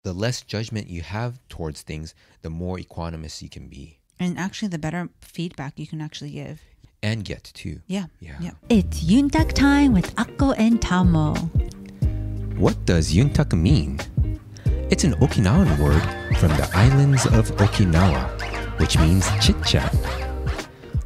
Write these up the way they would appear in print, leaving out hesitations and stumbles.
the less judgment you have towards things, the more equanimous you can be. And actually, the better feedback you can actually give. And get too. Yeah. It's Yuntaku time with Akko and Tamo. What does Yuntaku mean? It's an Okinawan word from the islands of Okinawa, which means chit-chat.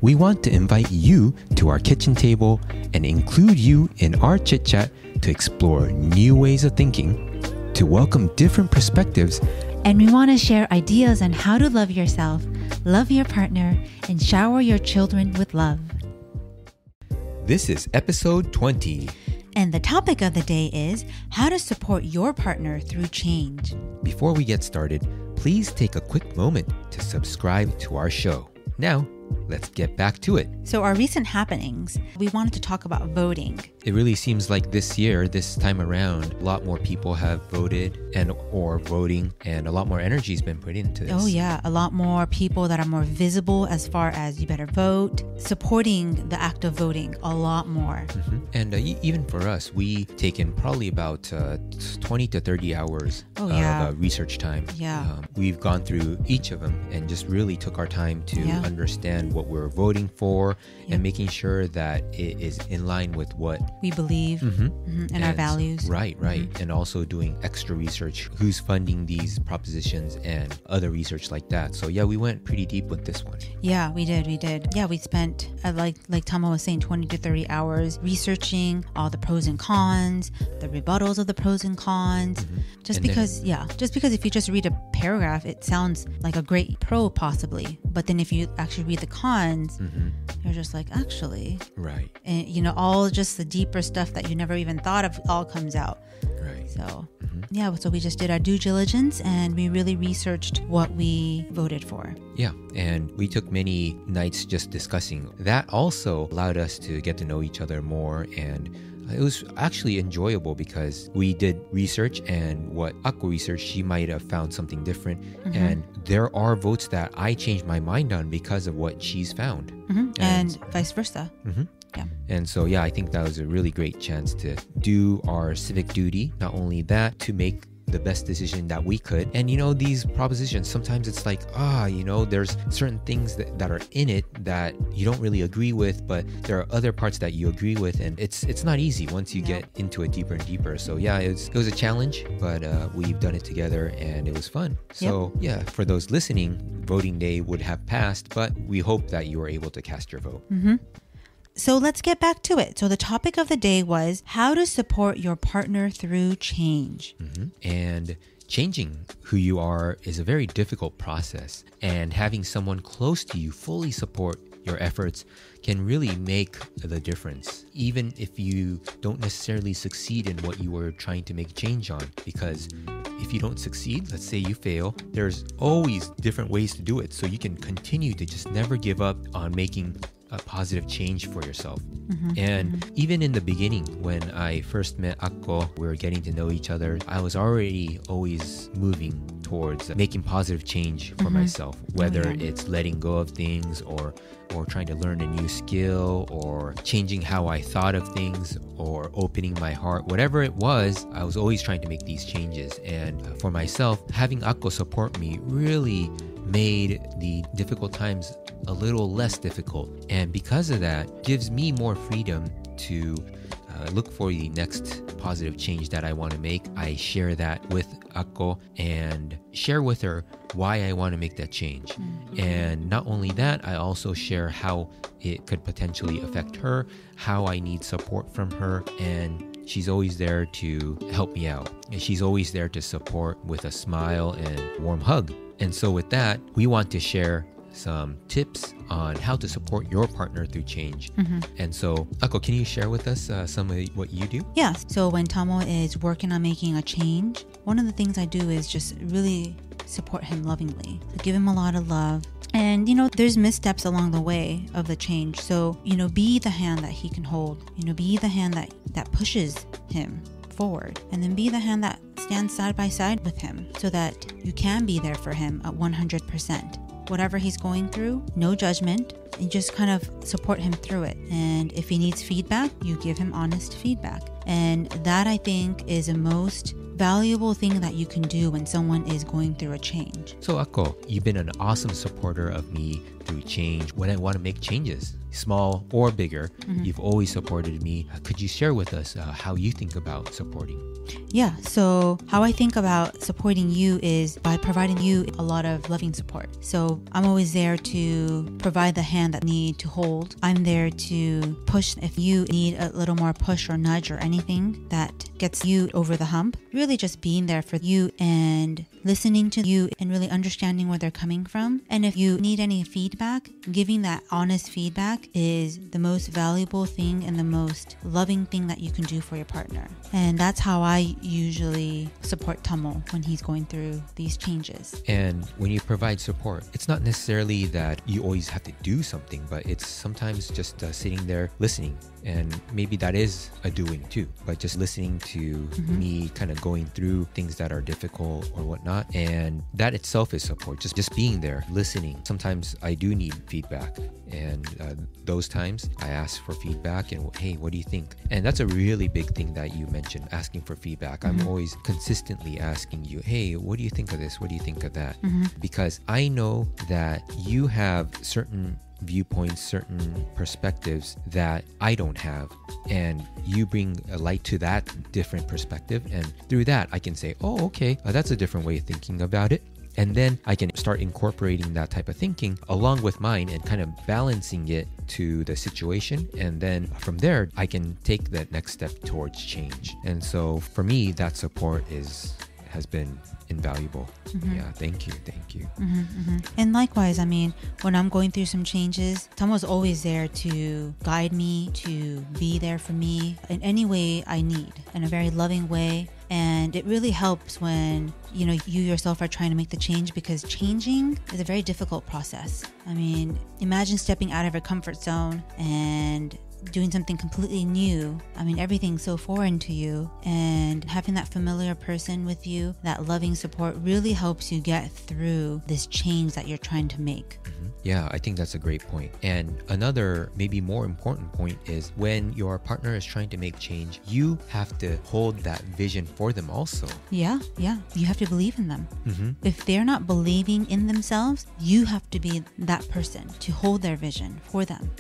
We want to invite you to our kitchen table and include you in our chit-chat to explore new ways of thinking, to welcome different perspectives, And we want to share ideas on how to love yourself, love your partner, and shower your children with love. This is episode 20. And the topic of the day is how to support your partner through change. Before we get started, please take a quick moment to subscribe to our show. Now, let's get back to it. So our recent happenings, we wanted to talk about voting. It really seems like this year, this time around, a lot more people have voted or voting, and a lot more energy has been put into this. Oh yeah, a lot more people that are more visible as far as you better vote, supporting the act of voting a lot more. Mm-hmm. And even for us, we taken probably about 20 to 30 hours of research time. Yeah. We've gone through each of them and just really took our time to understand what we're voting for and making sure that it is in line with what we believe and our values. Right. And also doing extra research, who's funding these propositions and other research like that. So yeah, we went pretty deep with this one. Yeah, we did. Yeah, we spent, like Tama was saying, 20 to 30 hours researching all the pros and cons, the rebuttals of the pros and cons. Just because if you just read a paragraph, it sounds like a great pro possibly. But then if you actually read the cons, you're just like, actually. Right. And, all just the deeper stuff that you never even thought of all comes out. Right. So, so we just did our due diligence and we really researched what we voted for. Yeah, and we took many nights just discussing. That also allowed us to get to know each other more, and it was actually enjoyable because we did research, and what Akko researched, she might have found something different. And there are votes that I changed my mind on because of what she's found. And vice versa. Yeah. And so, I think that was a really great chance to do our civic duty. Not only that, to make the best decision that we could. And these propositions, sometimes it's like, there's certain things that are in it that you don't really agree with, but there are other parts that you agree with, and it's not easy once you get into it deeper and deeper. So it was a challenge, but we've done it together and it was fun. So for those listening, voting day would have passed, but we hope that you were able to cast your vote. So let's get back to it. So the topic of the day was how to support your partner through change. And changing who you are is a very difficult process. And having someone close to you fully support your efforts can really make the difference, even if you don't necessarily succeed in what you were trying to make change on. Because if you don't succeed, let's say you fail, there's always different ways to do it. So you can continue to just never give up on making a positive change for yourself. And even in the beginning, when I first met Akko, we were getting to know each other, I was already always moving towards making positive change for myself, whether it's letting go of things or trying to learn a new skill or changing how I thought of things or opening my heart. Whatever it was, I was always trying to make these changes. And for myself, having Akko support me really made the difficult times a little less difficult. And because of that, gives me more freedom to look for the next positive change that I want to make. I share that with Akko and share with her why I want to make that change. And not only that, I also share how it could potentially affect her, how I need support from her, and she's always there to help me out. And she's always there to support with a smile and warm hug. And so with that, we want to share some tips on how to support your partner through change. And so, Akko, can you share with us some of what you do? Yeah. So when Tamo is working on making a change, one of the things I do is just really support him lovingly. So give him a lot of love. And, there's missteps along the way of the change. So, be the hand that he can hold. Be the hand that pushes him forward. And then be the hand that stands side by side with him so that you can be there for him at 100%. Whatever he's going through, no judgment, and just kind of support him through it. And if he needs feedback, you give him honest feedback. And that, I think, is a most valuable thing that you can do when someone is going through a change. So Ako, you've been an awesome supporter of me through change when I want to make changes, small or bigger. You've always supported me. Could you share with us how you think about supporting? Yeah, so how I think about supporting you is by providing you a lot of loving support. So I'm always there to provide the hand that you need to hold. I'm there to push if you need a little more push or nudge or anything that gets you over the hump. Really just being there for you and listening to you and really understanding where they're coming from. And if you need any feedback, giving that honest feedback is the most valuable thing and the most loving thing that you can do for your partner. And that's how I usually support Tamil when he's going through these changes. And when you provide support, it's not necessarily that you always have to do something, but it's sometimes just sitting there listening. And maybe that is a doing too, but just listening to me kind of going through things that are difficult or whatnot. And that itself is support, just being there, listening. Sometimes I do need feedback. And those times I ask for feedback and, hey, what do you think? And that's a really big thing that you mentioned, asking for feedback. I'm always consistently asking you, hey, what do you think of this? What do you think of that? Because I know that you have certain viewpoints, certain perspectives that I don't have, and you bring a light to that different perspective, and through that I can say, oh, okay, that's a different way of thinking about it. And then I can start incorporating that type of thinking along with mine and kind of balancing it to the situation. And then from there, I can take that next step towards change. And so for me, that support has been invaluable. Yeah, thank you. And likewise, I mean, when I'm going through some changes, Tamo's always there to guide me, to be there for me in any way I need, in a very loving way. And it really helps when, you know, you yourself are trying to make the change, because changing is a very difficult process. I mean, imagine stepping out of your comfort zone and doing something completely new. I mean, everything's so foreign to you, and having that familiar person with you, that loving support, really helps you get through this change that you're trying to make. Yeah, I think that's a great point. And another, maybe more important point is when your partner is trying to make change, you have to hold that vision for them also. Yeah. You have to believe in them. If they're not believing in themselves, you have to be that person to hold their vision for them.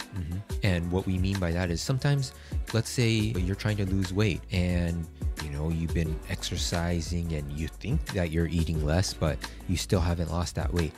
And what we mean by that is sometimes, let's say you're trying to lose weight and you know you've been exercising and you think that you're eating less, but you still haven't lost that weight.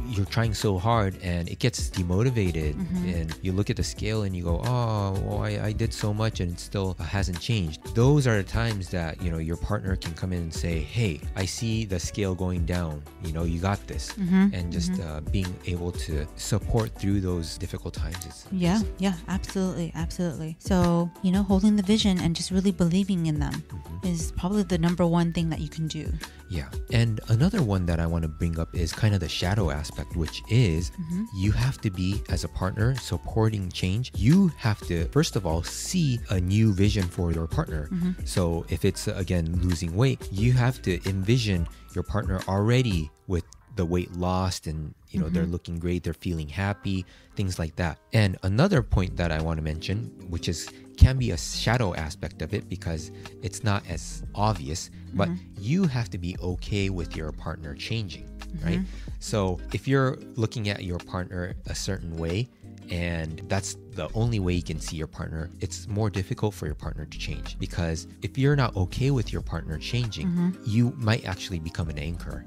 You're trying so hard and it gets demotivated, and you look at the scale and you go, oh, well, I did so much and it still hasn't changed. Those are the times that, you know, your partner can come in and say, hey, I see the scale going down, you know, you got this. And just being able to support through those difficult times. Yeah, absolutely. So, you know, holding the vision and just really believing in them is probably the number one thing that you can do. Yeah. And another one that I want to bring up is kind of the shadow aspect, which is you have to be, as a partner supporting change, you have to first of all see a new vision for your partner. So if it's again losing weight, you have to envision your partner already with the weight lost, and you know they're looking great, they're feeling happy, things like that. And another point that I want to mention, which can be a shadow aspect of it because it's not as obvious, but you have to be okay with your partner changing, right? So if you're looking at your partner a certain way and that's the only way you can see your partner, it's more difficult for your partner to change, because if you're not okay with your partner changing, you might actually become an anchor.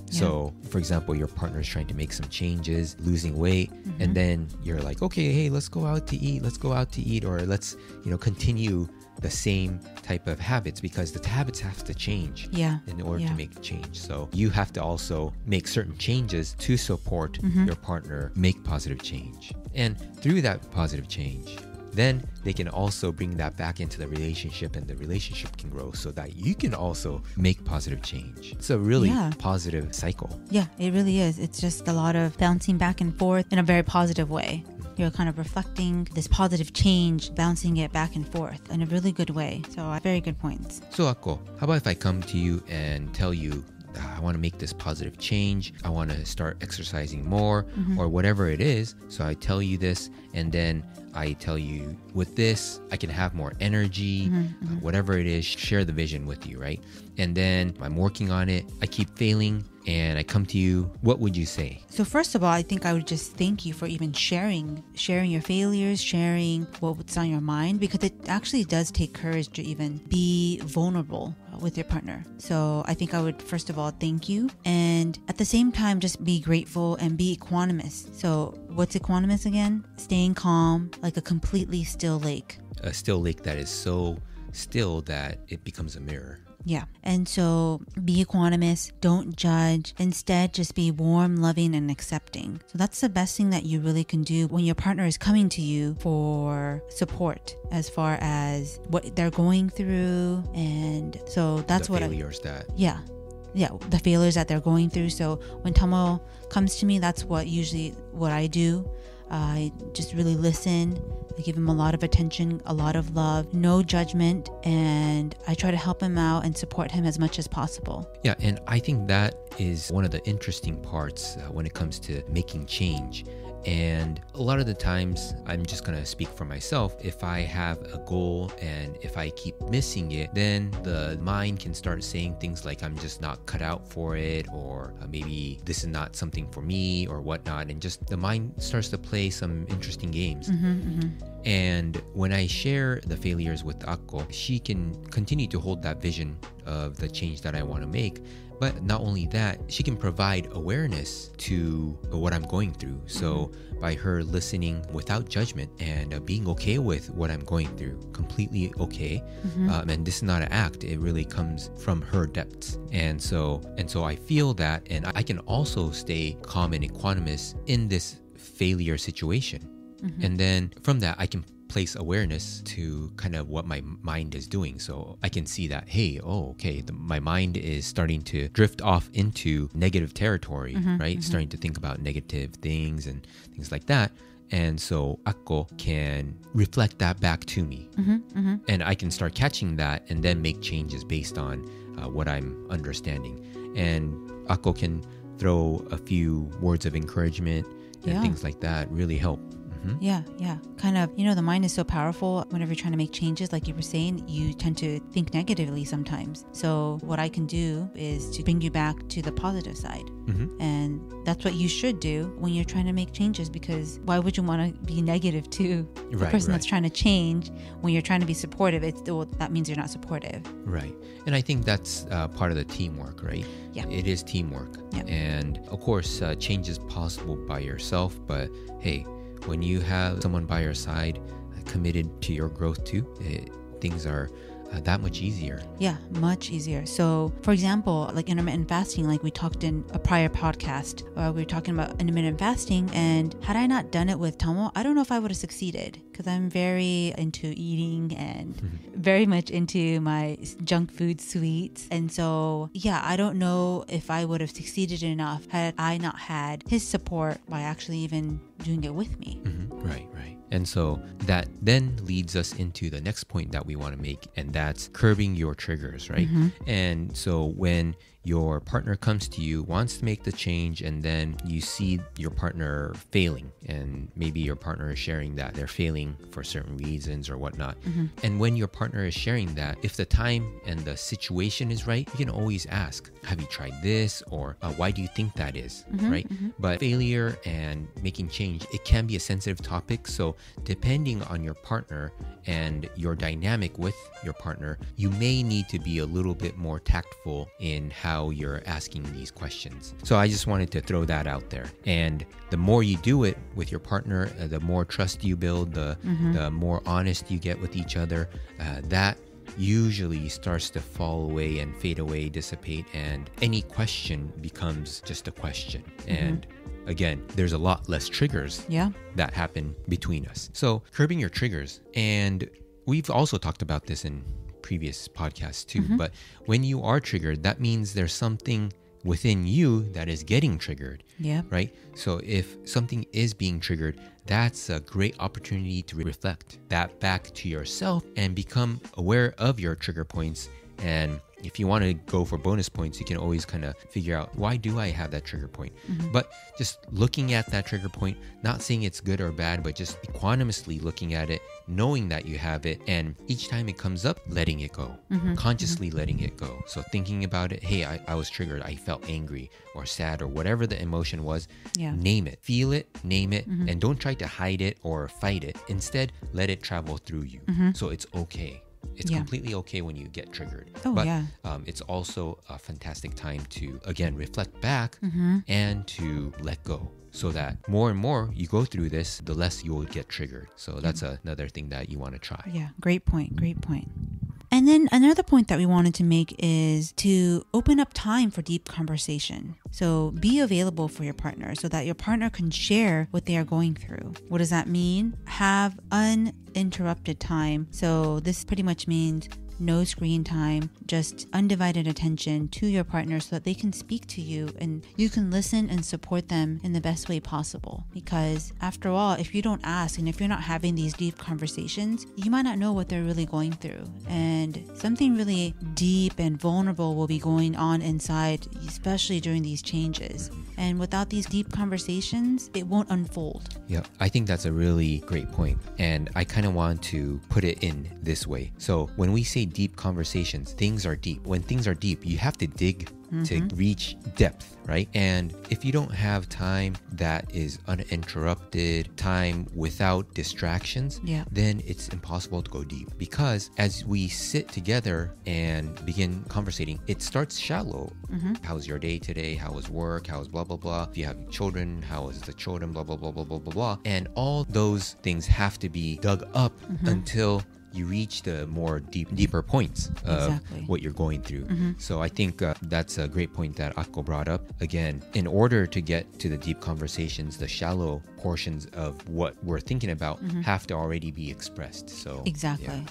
So, for example, your partner is trying to make some changes, losing weight, and then you're like, okay, hey, let's go out to eat, or let's, you know, continue the same type of habits, because the habits have to change in order to make a change. So you have to also make certain changes to support your partner make positive change. And through that positive change, then they can also bring that back into the relationship, and the relationship can grow so that you can also make positive change. It's a really positive cycle. Yeah, it really is. It's just a lot of bouncing back and forth in a very positive way. You're kind of reflecting this positive change, bouncing it back and forth in a really good way. So very good points. So Akko, how about if I come to you and tell you I want to make this positive change. I want to start exercising more or whatever it is. So I tell you this, and then I tell you with this, I can have more energy, whatever it is, share the vision with you, right? And then I'm working on it. I keep failing and I come to you. What would you say? So first of all, I think I would just thank you for even sharing your failures, sharing what's on your mind, because it actually does take courage to even be vulnerable with your partner. So I think I would first of all thank you, and at the same time just be grateful and be equanimous. So what's equanimous again? Staying calm, like a completely still lake. A still lake that is so still that it becomes a mirror. Yeah. And so be equanimous, don't judge. Instead, just be warm, loving, and accepting. So that's the best thing that you really can do when your partner is coming to you for support as far as what they're going through. And so that's the what failures that. Yeah, the failures that they're going through. So when Tomo comes to me, that's usually what I do. I just really listen. I give him a lot of attention, a lot of love, no judgment, and I try to help him out and support him as much as possible. Yeah, and I think that is one of the interesting parts when it comes to making change. And a lot of the times, I'm just going to speak for myself. If I have a goal and if I keep missing it, then the mind can start saying things like I'm just not cut out for it, or maybe this is not something for me or whatnot. And just the mind starts to play some interesting games. And when I share the failures with Akko, she can continue to hold that vision of the change that I want to make. But not only that, she can provide awareness to what I'm going through. So by her listening without judgment and being okay with what I'm going through, completely okay. And this is not an act. It really comes from her depths. And so I feel that, and I can also stay calm and equanimous in this failure situation. And then from that, I can place awareness to kind of what my mind is doing. So I can see that, hey, my mind is starting to drift off into negative territory, right? Starting to think about negative things and things like that. And so Akko can reflect that back to me. And I can start catching that and then make changes based on what I'm understanding. And Akko can throw a few words of encouragement and things like that really help. Yeah. Kind of, the mind is so powerful. Whenever you're trying to make changes, like you were saying, you tend to think negatively sometimes. So what I can do is to bring you back to the positive side. And that's what you should do when you're trying to make changes, because why would you want to be negative to the person that's trying to change when you're trying to be supportive? That means you're not supportive. Right. And I think that's part of the teamwork, right? Yeah. It is teamwork. Yeah. And of course, change is possible by yourself, but hey, when you have someone by your side committed to your growth too, things are that much easier. Yeah, much easier. So, for example, like intermittent fasting, like we talked in a prior podcast, we were talking about intermittent fasting, and had I not done it with Tomo, I don't know if I would have succeeded, because I'm very into eating and very much into my junk food sweets. And so, yeah, I don't know if I would have succeeded enough had I not had his support by actually even doing it with me. Right. And so that then leads us into the next point that we want to make, and that's curbing your triggers, right? And so when your partner comes to you, wants to make the change, and then you see your partner failing, and maybe your partner is sharing that they're failing for certain reasons or whatnot. And when your partner is sharing that, if the time and the situation is right, you can always ask, have you tried this? Or why do you think that is, right? But failure and making change, it can be a sensitive topic. So depending on your partner and your dynamic with your partner, you may need to be a little bit more tactful in how you're asking these questions. So I just wanted to throw that out there. And the more you do it with your partner, the more trust you build, the more honest you get with each other, that usually starts to fall away and fade away, dissipate, and any question becomes just a question. And again, there's a lot less triggers that happen between us. So curbing your triggers. And we've also talked about this in previous podcasts too, but when you are triggered, that means there's something within you that is getting triggered, right? So if something is being triggered, that's a great opportunity to reflect that back to yourself and become aware of your trigger points and if you want to go for bonus points, you can always kind of figure out, why do I have that trigger point? But just looking at that trigger point, not saying it's good or bad, but just equanimously looking at it, knowing that you have it, and each time it comes up, letting it go, consciously letting it go. So thinking about it, hey, I was triggered, I felt angry or sad or whatever the emotion was, name it, feel it, name it, and don't try to hide it or fight it. Instead, let it travel through you. So it's okay. It's completely okay when you get triggered. It's also a fantastic time to, again, reflect back and to let go. So that more and more you go through this, the less you will get triggered. So that's another thing that you want to try. Yeah, great point. Great point. And then another point that we wanted to make is to open up time for deep conversation. So be available for your partner so that your partner can share what they are going through. What does that mean? Have uninterrupted time. So this pretty much means no screen time, just undivided attention to your partner so that they can speak to you and you can listen and support them in the best way possible. Because after all, if you don't ask and if you're not having these deep conversations, you might not know what they're really going through. And something really deep and vulnerable will be going on inside, especially during these changes. And without these deep conversations, it won't unfold. Yeah, I think that's a really great point. And I kind of want to put it in this way. So when we say deep conversations, things are deep. When things are deep, you have to dig to reach depth, right? And if you don't have time that is uninterrupted, time without distractions, then it's impossible to go deep. Because as we sit together and begin conversating, it starts shallow. How's your day today? How was work? How was blah, blah, blah? If you have children, how is the children? Blah, blah, blah, blah, blah, blah, blah. And all those things have to be dug up until you reach the more deeper points of what you're going through. So I think that's a great point that Akko brought up. Again, in order to get to the deep conversations, the shallow portions of what we're thinking about have to already be expressed. So Exactly.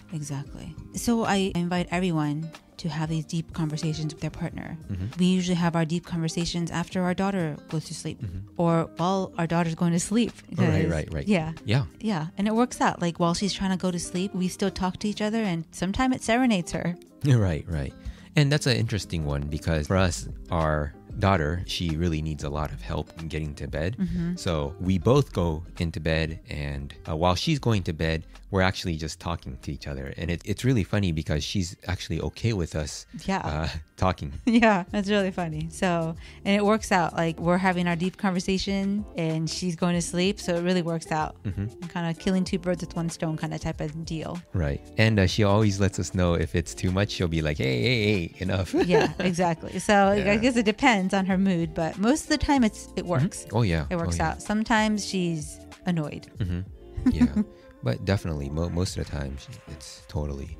So I invite everyone to have these deep conversations with their partner. We usually have our deep conversations after our daughter goes to sleep or while our daughter's going to sleep. Right. Yeah. And it works out. Like while she's trying to go to sleep, we still talk to each other and sometimes it serenades her. Right. And that's an interesting one because for us, our daughter, she really needs a lot of help in getting to bed. So we both go into bed, and while she's going to bed, we're actually just talking to each other. And it's really funny because she's actually okay with us talking. Yeah, that's really funny. So, and it works out. Like we're having our deep conversation and she's going to sleep. So it really works out. Kind of killing two birds with one stone kind of type of deal. Right. And she always lets us know if it's too much. She'll be like, hey, enough. Yeah, exactly. So I guess it depends on her mood, but most of the time it works. Oh yeah. It works out. Sometimes she's annoyed. Yeah. But definitely most of the time it's totally,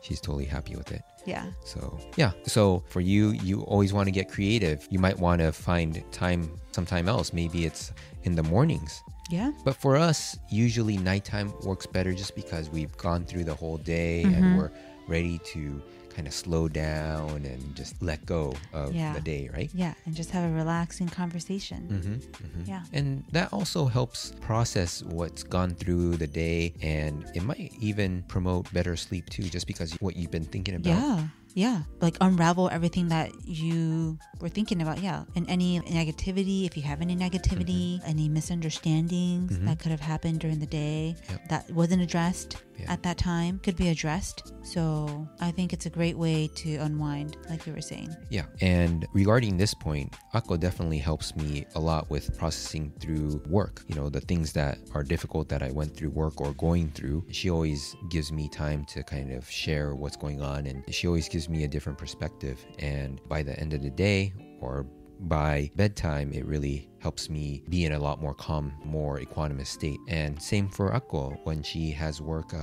she's totally happy with it. Yeah. So for you always want to get creative. You might want to find time sometime else. Maybe it's in the mornings. Yeah. But for us, usually nighttime works better just because we've gone through the whole day and we're ready to kind of slow down and just let go of the day, right? Yeah, and just have a relaxing conversation. Yeah. And that also helps process what's gone through the day, and it might even promote better sleep too, just because what you've been thinking about. Yeah. Like unravel everything that you were thinking about. Yeah. And any negativity, if you have any negativity, any misunderstandings that could have happened during the day that wasn't addressed at that time could be addressed. So I think it's a great way to unwind, like you were saying. Yeah. And regarding this point, Akko definitely helps me a lot with processing through work. You know, the things that are difficult that I went through work or going through. She always gives me time to kind of share what's going on, and she always gives me a different perspective. And by the end of the day or by bedtime, it really helps me be in a lot more calm, more equanimous state. And same for Akko. When she has work,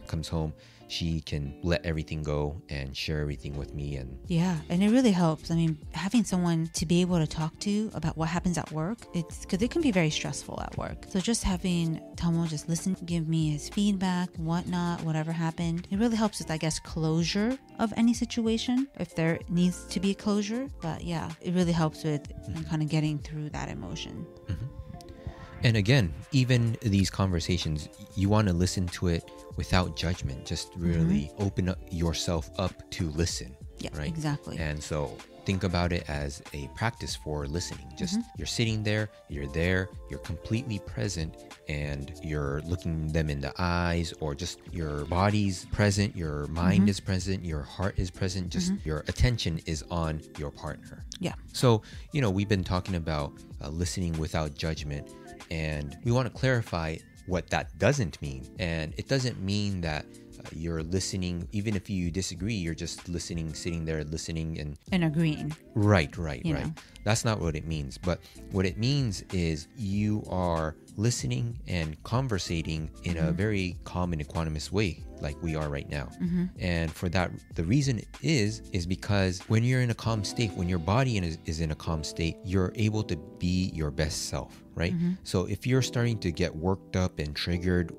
comes home, she can let everything go and share everything with me. And it really helps. I mean, having someone to be able to talk to about what happens at work, it's because it can be very stressful at work. So just having Tomo just listen, give me his feedback, whatnot, whatever happened, it really helps with, I guess, closure of any situation, if there needs to be a closure. But yeah, it really helps with kind of getting through that emotion. And again, even these conversations, you want to listen to it without judgment. Just really open up yourself up to listen. Yeah, right? exactly. And so think about it as a practice for listening. Just you're sitting there, you're completely present, and you're looking them in the eyes, or just your body's present, your mind is present, your heart is present, just your attention is on your partner. Yeah. So, we've been talking about listening without judgment, and we want to clarify what that doesn't mean. And it doesn't mean that you're listening, even if you disagree, you're just listening, sitting there listening And agreeing. Right. You know. That's not what it means. But what it means is you are listening and conversating in a very calm and equanimous way, like we are right now. And for that, the reason is because when you're in a calm state, when your body is in a calm state, you're able to be your best self, right? So if you're starting to get worked up and triggered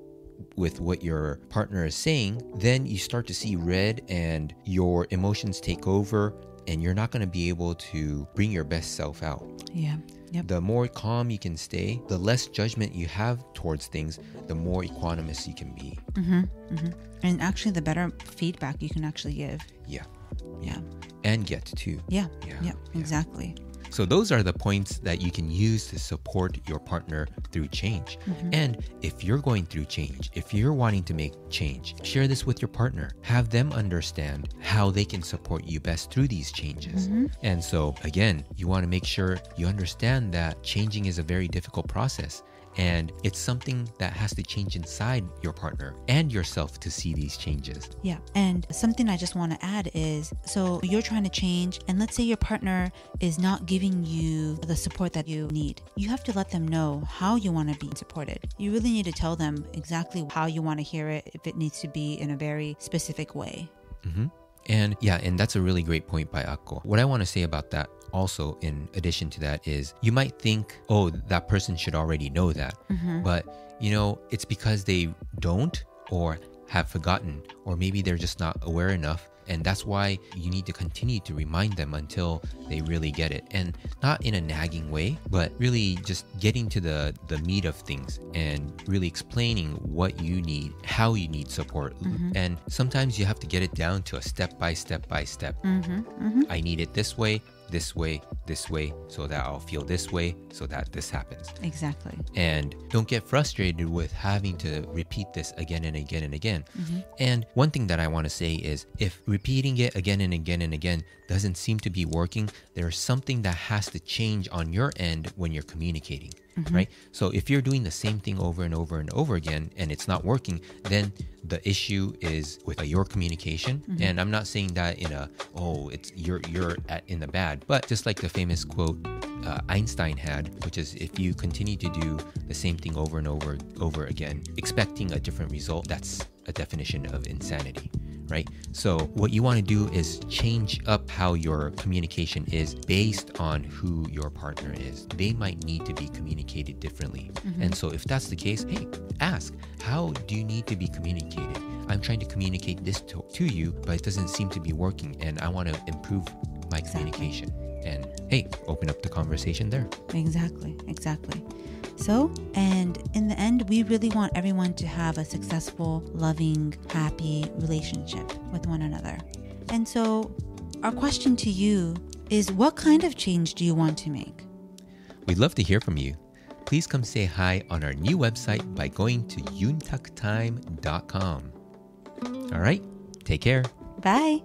with what your partner is saying, then you start to see red and your emotions take over, and you're not going to be able to bring your best self out. Yeah. Yep. The more calm you can stay, the less judgment you have towards things, the more equanimous you can be. And actually, the better feedback you can actually give. Yeah. Yeah. And get too. Yeah. Yeah. Yep. Exactly. So those are the points that you can use to support your partner through change. And if you're going through change, if you're wanting to make change, share this with your partner. Have them understand how they can support you best through these changes. And so again, you want to make sure you understand that changing is a very difficult process. And it's something that has to change inside your partner and yourself to see these changes. Yeah. And something I just want to add is, so you're trying to change, and let's say your partner is not giving you the support that you need. You have to let them know how you want to be supported. You really need to tell them exactly how you want to hear it, if it needs to be in a very specific way. And that's a really great point by Akko. What I want to say about that also, in addition to that, is you might think, oh, that person should already know that. But, it's because they don't, or have forgotten, or maybe they're just not aware enough. And that's why you need to continue to remind them until they really get it. And not in a nagging way, but really just getting to the meat of things and really explaining what you need, how you need support. And sometimes you have to get it down to a step by step. I need it this way, so that I'll feel this way, so that this happens. Exactly. And don't get frustrated with having to repeat this again and again and again. And one thing that I want to say is, if repeating it again and again and again doesn't seem to be working, there's something that has to change on your end when you're communicating, right? So if you're doing the same thing over and over and over again and it's not working, then the issue is with your communication. And I'm not saying that in a, it's you're in the bad, but just like the famous quote Einstein had, which is, if you continue to do the same thing over and over again, expecting a different result, that's a definition of insanity, right? So what you want to do is change up how your communication is based on who your partner is. They might need to be communicated differently. And so if that's the case, hey, ask, how do you need to be communicated? I'm trying to communicate this to you, but it doesn't seem to be working, and I want to improve my communication. And hey, open up the conversation there. Exactly. So, and in the end, we really want everyone to have a successful, loving, happy relationship with one another. And so our question to you is, what kind of change do you want to make? We'd love to hear from you. Please come say hi on our new website by going to yuntakutime.com. All right, take care. Bye.